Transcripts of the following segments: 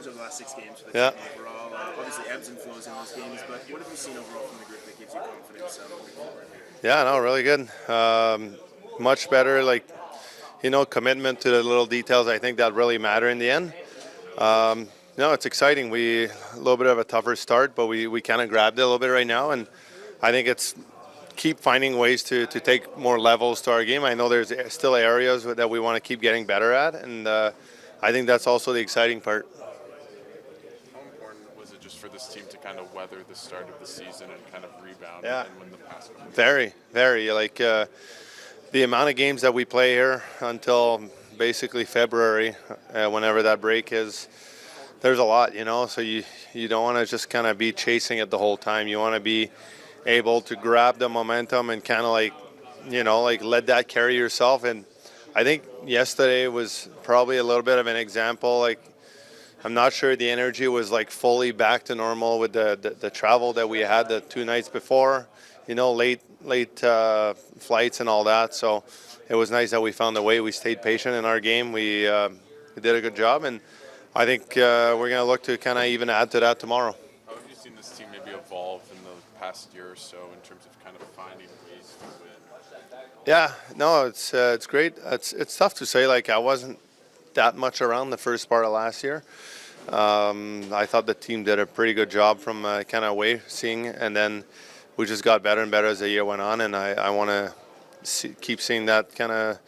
over the last 6 games for the team overall. Obviously, ebbs and flows in those games, but what have you seen overall from the group that gives you confidence moving forward? Yeah, no, really good. Much better, commitment to the little details. I think that really matter in the end. No, it's exciting. We a little bit of a tougher start, but we kind of grabbed it a little bit right now, and I think it's keep finding ways to take more levels to our game. I know there's still areas that we want to keep getting better at, and I think that's also the exciting part. How important was it just for this team to kind of weather the start of the season and kind of rebound and win the past one? Very, very. The amount of games that we play here until basically February, whenever that break is, there's a lot, so you don't want to just kind of be chasing it the whole time. You want to be able to grab the momentum and kind of let that carry yourself. And I think yesterday was probably a little bit of an example. I'm not sure the energy was fully back to normal with the travel that we had the 2 nights before, late flights and all that. So it was nice that we found a way. We stayed patient in our game. We did a good job, and I think we're going to look to kind of even add to that tomorrow. How have you seen this team maybe evolve in the past year or so in terms of kind of finding ways to win? Yeah, no, it's great. It's tough to say. I wasn't that much around the first part of last year. I thought the team did a pretty good job from kind of away seeing, and then we just got better and better as the year went on, and I want to keep seeing that kind of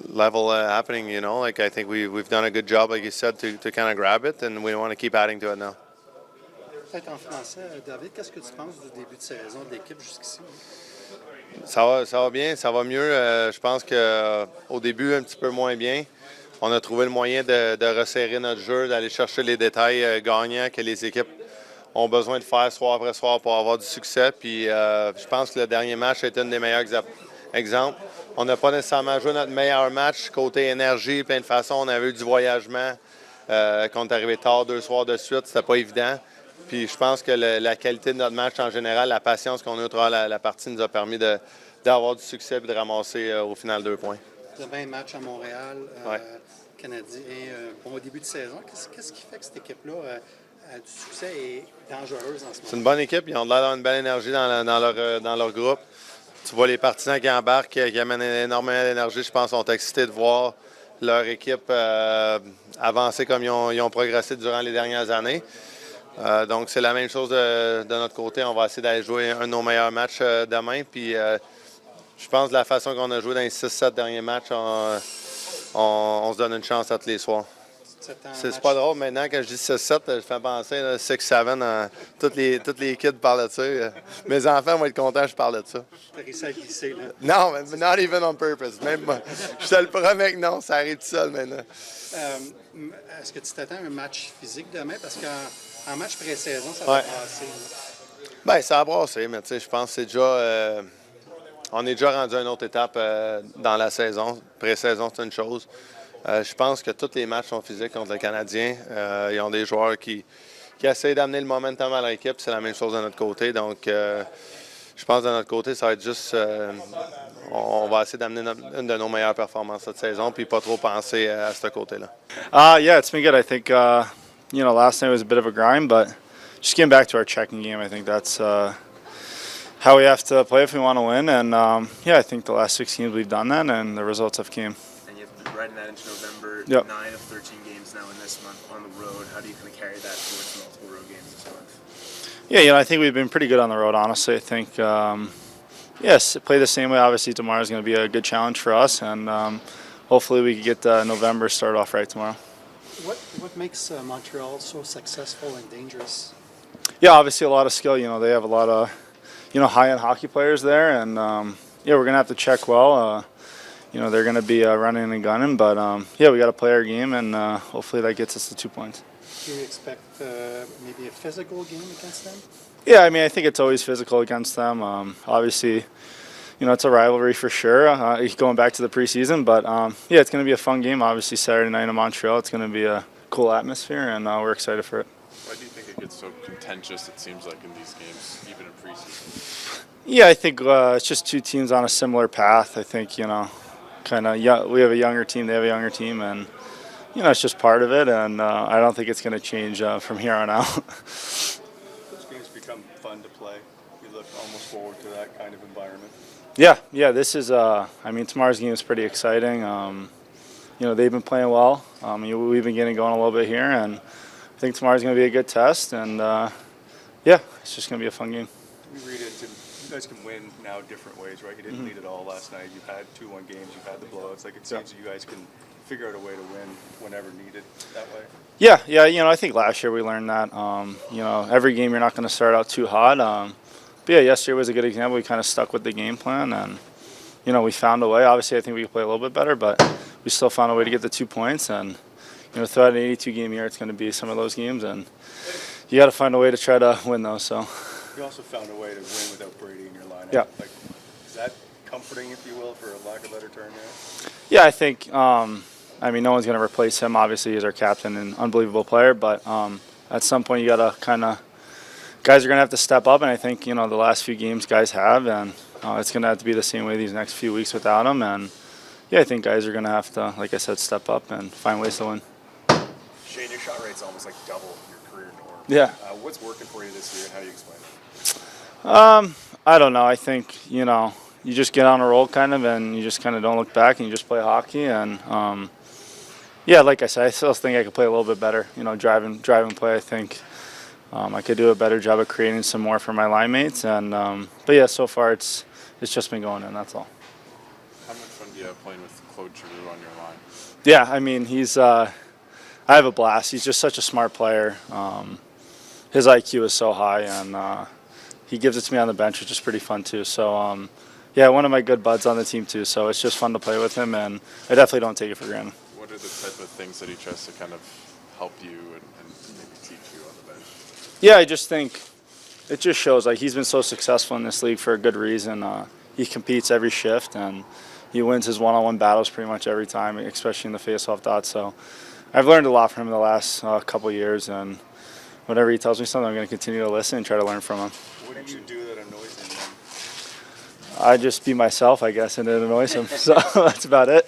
level happening, I think we've done a good job, like you said, to kind of grab it, and we want to keep adding to it now. Peut-être en français, David, qu'est-ce que tu penses du début de saison de l'équipe jusqu'ici? Ça va bien, ça va mieux. Je pense qu'au début, un petit peu moins bien. On a trouvé le moyen de resserrer notre jeu, d'aller chercher les détails gagnants que les équipes ont besoin de faire soir après soir pour avoir du succès. Puis je pense que le dernier match a été un des meilleurs exemples. On n'a pas nécessairement joué notre meilleur match côté énergie, plein de façons. On avait eu du voyagement. Quand on est arrivé tard 2 soirs de suite, c'était pas évident. Puis je pense que la qualité de notre match en général, la patience qu'on a eu au travers la partie nous a permis d'avoir du succès et de ramasser au final 2 points. Demain, match à Montréal, Canadien. Bon, au début de saison, qu'est-ce qui fait que cette équipe-là a du succès et est dangereuse en ce moment? C'est une bonne équipe. Ils ont l'air d'avoir une belle énergie dans leur groupe. Tu vois les partisans qui embarquent, qui amènent énormément d'énergie. Je pense qu'ils sont excités de voir leur équipe avancer comme ils ont progressé durant les dernières années. Donc, c'est la même chose de notre côté. On va essayer d'aller jouer un de nos meilleurs matchs demain. Puis, je pense que la façon qu'on a joué dans les 6-7 derniers matchs, on se donne une chance à tous les soirs. C'est pas drôle. Maintenant, quand je dis 6-7, je fais penser 6-7. Toutes les kids parlent de ça. Mes enfants vont être contents que je parle de ça. T'as réussi à glisser, là? Non, mais not even on purpose. Même moi. Je te le promets que non, ça arrive tout seul maintenant. Est-ce que tu t'attends à un match physique demain? Parce qu'en match pré-saison, ça va passer. Bien, ça a brassé, mais tu sais, je pense que c'est déjà... on est déjà rendu à une autre étape dans la saison. Pré-saison, c'est une chose. Je pense que tous les matchs sont physiques contre le Canadien. Ils ont des joueurs qui essayent d'amener le momentum à leur équipe. C'est la même chose de notre côté. Donc, je pense que de notre côté, ça va être juste... on va essayer d'amener une de nos meilleures performances cette saison puis pas trop penser à ce côté-là. Yeah, it's been good. I think, last night was a bit of a grind, but just getting back to our checking game, I think that's how we have to play if we want to win. And, I think the last 6 games we've done that, and the results have came. Riding that into November, 9 of 13 games now in this month on the road. How do you kind of carry that towards multiple road games this month? Yeah, I think we've been pretty good on the road, honestly. I think, yes, play the same way. Obviously, tomorrow is going to be a good challenge for us, and hopefully we can get November started off right tomorrow. What makes Montreal so successful and dangerous? Yeah, obviously a lot of skill. They have a lot of, high-end hockey players there, and, we're going to have to check well. They're going to be running and gunning, but we got to play our game, and hopefully that gets us the 2 points. Do you expect maybe a physical game against them? Yeah, I think it's always physical against them. Obviously, it's a rivalry for sure, going back to the preseason, but it's going to be a fun game. Obviously, Saturday night in Montreal, it's going to be a cool atmosphere, and we're excited for it. Why do you think it gets so contentious, it seems like, in these games, even in preseason? Yeah, I think it's just 2 teams on a similar path. I think, we have a younger team, they have a younger team, and it's just part of it, and I don't think it's going to change from here on out. Those games become fun to play. You look almost forward to that kind of environment. Yeah, this is, tomorrow's game is pretty exciting. They've been playing well. We've been getting going a little bit here, and I think tomorrow's going to be a good test, and it's just going to be a fun game. We read into you guys can win now different ways, right? You didn't lead at all last night. You've had 2-1 games. You've had the blowouts. Like it seems that you guys can figure out a way to win whenever needed that way. Yeah. I think last year we learned that. Every game you're not going to start out too hot. But yesterday was a good example. We kind of stuck with the game plan, and we found a way. Obviously, I think we could play a little bit better, but we still found a way to get the 2 points. And throughout an 82-game year, it's going to be some of those games, and you got to find a way to try to win those. So. You also found a way to win without Brady in your lineup. Yeah. Like, is that comforting, if you will, for a lack of a better term there? Yeah, I think. No one's going to replace him. Obviously, he's our captain and unbelievable player. But at some point, you got to guys are going to have to step up. And I think the last few games guys have, and it's going to have to be the same way these next few weeks without him. And I think guys are going to have to, like I said, step up and find ways to win. Shane, your shot rate's almost like double your career norm. Yeah. What's working for you this year, and how do you explain it? I don't know. I think you just get on a roll kind of, and you just kind of don't look back, and you just play hockey. And like I said, I still think I could play a little bit better. Driving play. I think I could do a better job of creating some more for my line mates. And so far it's just been going in. That's all. How much fun do you have playing with Claude Giroux on your line? Yeah, he's. I have a blast. He's just such a smart player. His IQ is so high, and he gives it to me on the bench, which is pretty fun too. So, one of my good buds on the team too. So it's just fun to play with him, and I definitely don't take it for granted. What are the type of things that he tries to kind of help you and maybe teach you on the bench? Yeah, I just think it just shows like he's been so successful in this league for a good reason. He competes every shift, and he wins his one-on-one battles pretty much every time, especially in the face-off dot. So I've learned a lot from him in the last couple of years, and whenever he tells me something, I'm going to continue to listen and try to learn from him. What do you do that annoys him then? I just be myself, I guess, and it annoys him. So that's about it.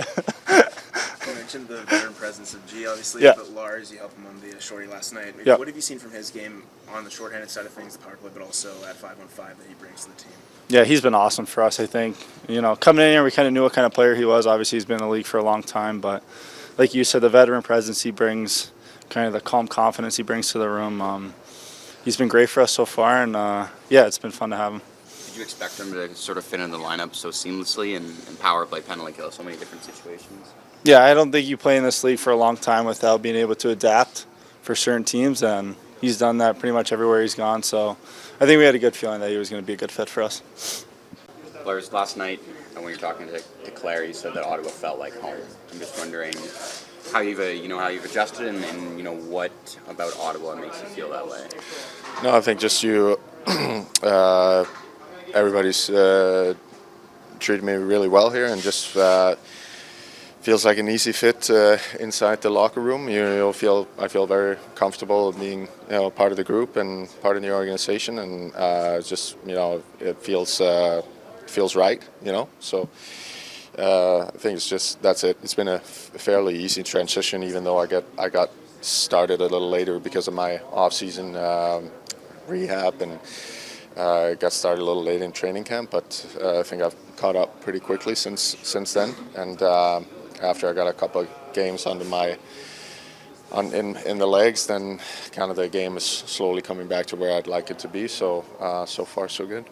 You mentioned the veteran presence of G, obviously, Yeah. but Lars, you helped him on the shorty last night. Yeah. What have you seen from his game on the shorthanded side of things, the power play, but also at 5-on-5 that he brings to the team? Yeah, he's been awesome for us, I think. Coming in here, we kind of knew what kind of player he was. Obviously, he's been in the league for a long time, but like you said, the veteran presence he brings, kind of the calm confidence he brings to the room, he's been great for us so far, and it's been fun to have him. Did you expect him to sort of fit in the lineup so seamlessly and power play, penalty kill, so many different situations? Yeah, I don't think you play in this league for a long time without being able to adapt for certain teams, and he's done that pretty much everywhere he's gone. So I think we had a good feeling that he was going to be a good fit for us. Lars, last night when you were talking to Claire, you said that Ottawa felt like home. I'm just wondering how you've adjusted, and what about Ottawa makes you feel that way. No, I think just everybody's treated me really well here, and just feels like an easy fit inside the locker room. I feel very comfortable being part of the group and part of the organization, and it feels right. So I think that's it. It's been a fairly easy transition, even though I got started a little later because of my off-season rehab, and got started a little late in training camp, but I think I've caught up pretty quickly since then. And after I got a couple of games under in the legs, then kind of the game is slowly coming back to where I'd like it to be. So so far so good.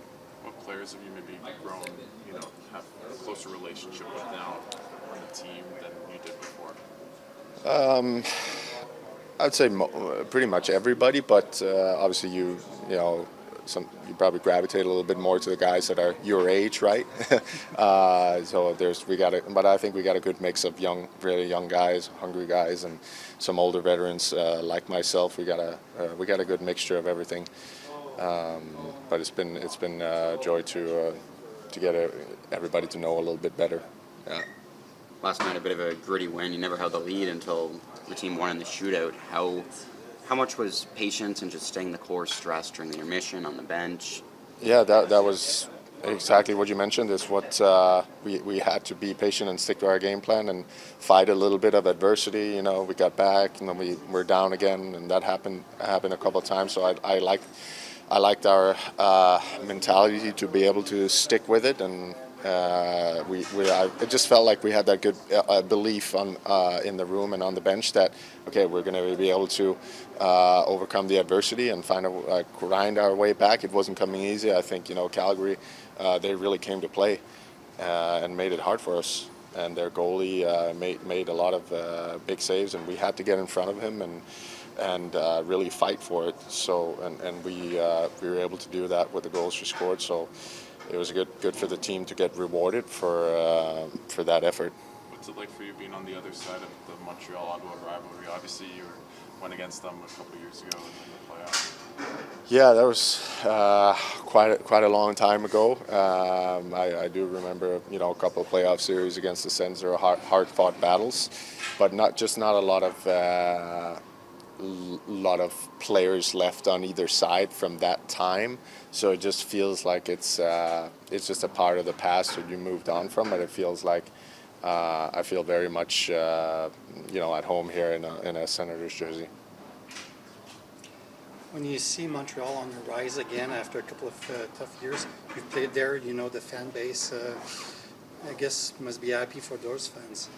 What players have you maybe grown, have a closer relationship with now on the team than you did before? I'd say pretty much everybody, but obviously you probably gravitate a little bit more to the guys that are your age, right? But I think we got a good mix of really young guys, hungry guys, and some older veterans like myself. We got a good mixture of everything. But it's been a joy to get everybody to know a little bit better. Yeah. Last night, a bit of a gritty win. You never held the lead until the team won in the shootout. How much was patience and just staying the course stress during the intermission on the bench? Yeah, that was exactly what you mentioned is what we had to be patient and stick to our game plan and fight a little bit of adversity. We got back and then we were down again, and that happened a couple of times. So I liked our mentality to be able to stick with it, and it just felt like we had that good belief in the room and on the bench that okay, we're going to be able to overcome the adversity and grind our way back. It wasn't coming easy. I think Calgary, they really came to play and made it hard for us. And their goalie made a lot of big saves, and we had to get in front of him and really fight for it. So and we were able to do that with the goals we scored. So it was good for the team to get rewarded for that effort. What's it like for you being on the other side of the Montreal-Ottawa rivalry? Obviously, you went against them a couple years ago in the playoffs. Yeah, that was quite a long time ago. I do remember, a couple of playoff series against the Sens. They were hard-fought battles, but not a lot of players left on either side from that time. So it just feels like it's just a part of the past that you moved on from. But it feels like I feel very much at home here in a Senators jersey. When you see Montreal on the rise again after a couple of tough years, you've played there, the fan base, I guess, must be happy for those fans.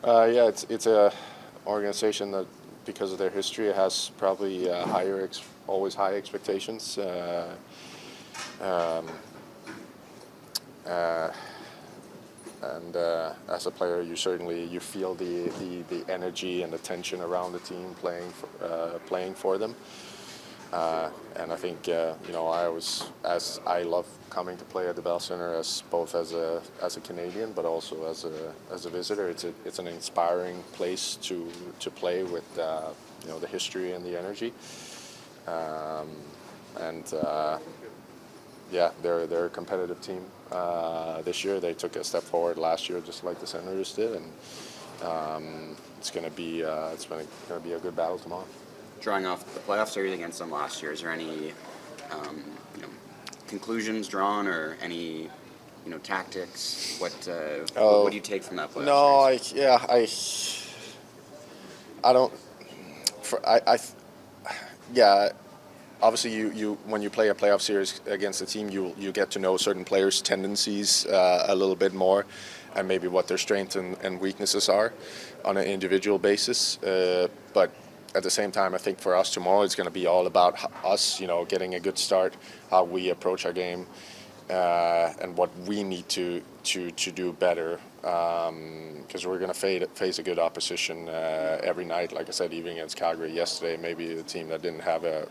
Yeah, it's a organization that, because of their history, it has probably always high expectations. And as a player, you feel the energy and the tension around the team playing for them. And I think I love coming to play at the Bell Center both as a Canadian, but also as a visitor. It's an inspiring place to play with the history and the energy. They're a competitive team. This year they took a step forward last year, just like the Senators did, and it's going to be a good battle tomorrow. Drawing off the playoff series against them last year, is there any conclusions drawn or any tactics? What do you take from that playoff series? I don't. Obviously, you when you play a playoff series against a team, you get to know certain players' tendencies a little bit more, and maybe what their strengths and weaknesses are on an individual basis. But at the same time, I think for us tomorrow, it's going to be all about us, getting a good start, how we approach our game, and what we need to do better. Because we're going to face a good opposition every night. Like I said, even against Calgary yesterday, maybe a team that didn't have a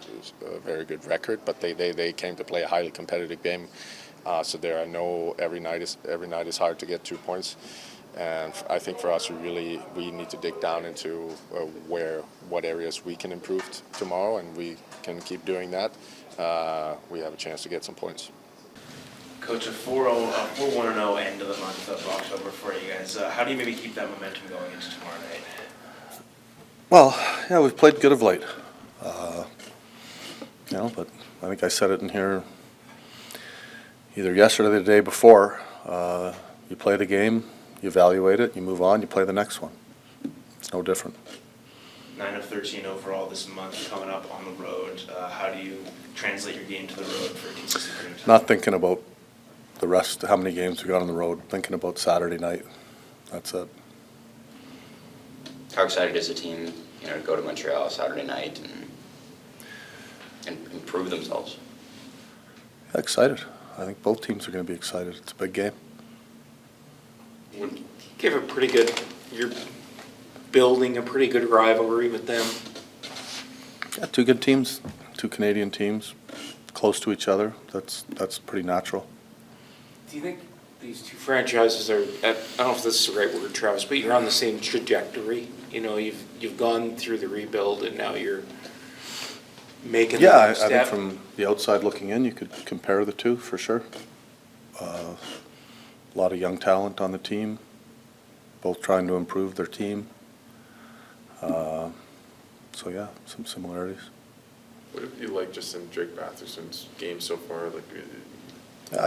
very good record, but they came to play a highly competitive game. So every night is hard to get 2 points. And I think for us, we need to dig down into what areas we can improve tomorrow, and we can keep doing that. We have a chance to get some points. Coach, a 4-1-0 end of the month of October for you guys. How do you maybe keep that momentum going into tomorrow night? Well, yeah, we've played good of late. But I think I said it in here either yesterday or the day before. You play the game, you evaluate it, you move on, you play the next one. It's no different. 9 of 13 overall this month coming up on the road. How do you translate your game to the road for a consistent period of time? Not thinking about the rest, how many games we got on the road, thinking about Saturday night. That's it. How excited is the team, to go to Montreal Saturday night and improve themselves? Excited. I think both teams are going to be excited. It's a big game. You give a pretty good, you're building a pretty good rivalry with them. Yeah, two good teams, two Canadian teams, close to each other. That's pretty natural. Do you think these two franchises are, I don't know if this is the right word, Travis, but you're on the same trajectory? You've gone through the rebuild and now you're making the next step. I think from the outside looking in, you could compare the two for sure. A lot of young talent on the team, both trying to improve their team. So yeah, some similarities. What have you liked just in Drake Batherson's game so far?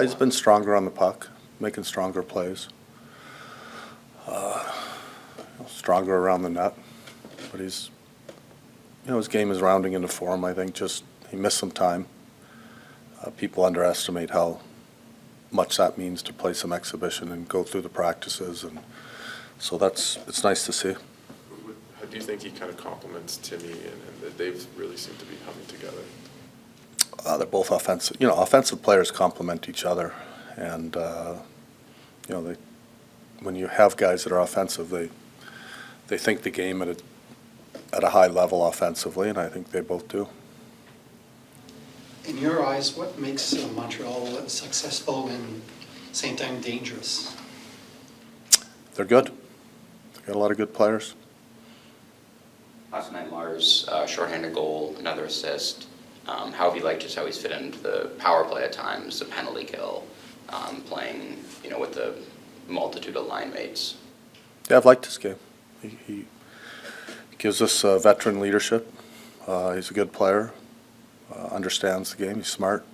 He's been stronger on the puck, making stronger plays. Stronger around the net, but he's, his game is rounding into form. I think just he missed some time. People underestimate how much that means to play some exhibition and go through the practices, and so it's nice to see. How do you think he kind of complements Timmy and that they've really seemed to be coming together? They're both offensive. Offensive players complement each other, and when you have guys that are offensive, they think the game at a high level offensively, and I think they both do. In your eyes, what makes Montreal successful and at the same time dangerous? They're good. They've got a lot of good players. Last night, Lars, shorthanded goal, another assist. How have you liked just how he's fit into the power play at times, the penalty kill, playing, with the multitude of line mates? Yeah, I've liked his game. He gives us veteran leadership. He's a good player, understands the game. He's smart,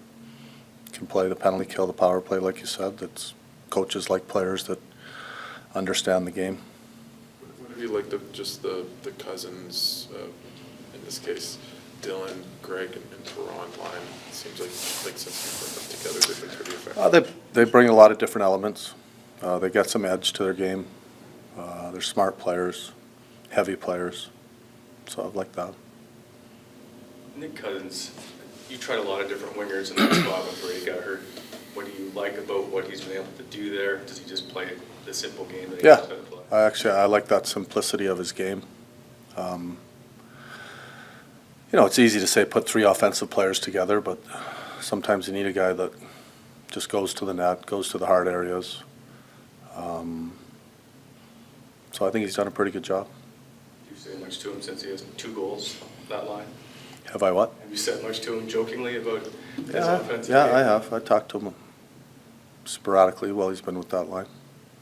can play the penalty kill, the power play, like you said. That's coaches like players that understand the game. What have you liked of just the cousins, in this case, Dylan, Greg, and Perron line? It seems like since you put them together, they've been pretty effective. They bring a lot of different elements. They got some edge to their game. They're smart players, heavy players, so I like that. Nick Cousins, you tried a lot of different wingers in that spot before he got hurt. What do you like about what he's been able to do there? Does he just play the simple game that he knows how to play? I like that simplicity of his game. It's easy to say put three offensive players together, but sometimes you need a guy that just goes to the net, goes to the hard areas. So I think he's done a pretty good job. Have you said much to him since he has 2 goals, that line? Have I what? Have you said much to him jokingly about his offensive game? Yeah, I have. I talked to him sporadically while he's been with that line.